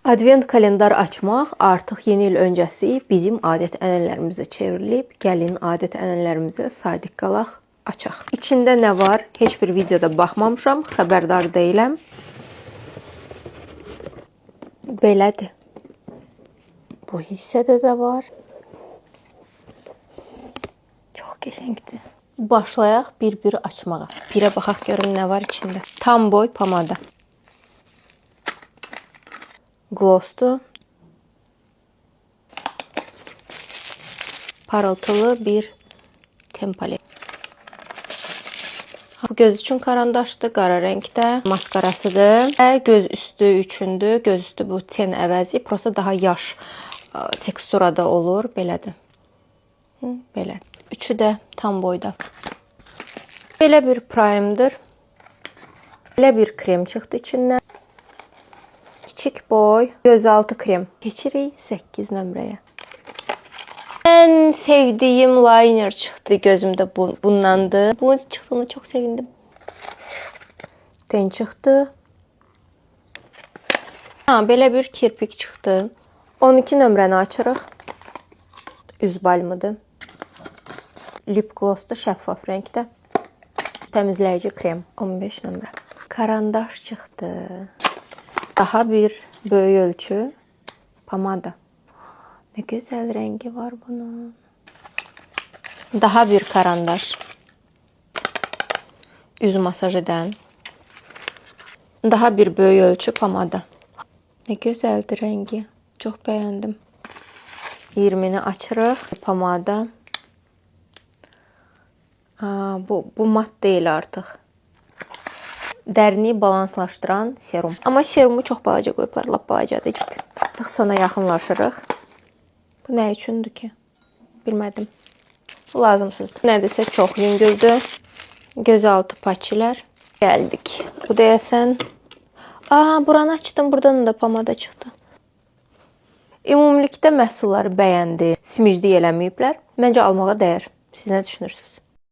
Advent kalendar açmaq artıq yeni il öncəsi bizim adət-ənənələrimizə çevrilib. Gəlin adət-ənənələrimizə sadiq qalaq, açaq. İçində nə var? Heç bir videoda baxmamışam, xəbərdar deyiləm. Belədir. Bu hissədə də var. Çox qəşəngdir. Başlayaq bir-bir açmağa. Birə baxaq görüm nə var içində. Tam boy pomada. Glossdur. Parıltılı bir tempolet. Bu göz üçün karandaşdır, qara rəngdə. Maskarasıdır. Göz üstü üçündür. Göz üstü bu ten əvəzi prosta daha yaş teksturada olur. Belədir. Belə. Üçü də tam boyda. Belə bir primerdir. Belə bir krem çıxdı içindən. Kiçik boy, gözaltı krem. Keçirik 8 nömrəyə. Ən sevdiyim liner çıxdı gözümdə bundandır. Bu çıxdığına çox sevindim. Ten çıxdı. Belə bir kirpik çıxdı. 12 nömrəni açırıq. Üz balmıdır. Lip glossdur, şəffaf rəngdə. Təmizləyici krem. 15 nömrə. Karandaş çıxdı. Daha bir böyük ölçü pomada. Ne gözəl rəngi var bunun. Daha bir karandaş. Üz masaj edən. Daha bir böyük ölçü pomada. Ne gözəldir rəngi. Çox bəyəndim. 20'ni açırıq. Pomada. Bu mat deyil artıq. Dərini balanslaşdıran serum. Amma serumu çox balaca qoyublar, lap balacadır. Artıq sona yaxınlaşırıq. Bu nə üçündür ki? Bilmədim. Bu lazımsızdır. Nədirsə çox yüngüldür. Gözaltı patçilər. Gəldik. Bu deyəsən. Buranı açdım. Buradan da pomada çıxdı. Ümumilikdə məhsulları bəyəndi. Simiclik eləməyiblər. Məncə almağa dəyər. Siz nə düşünürsünüz?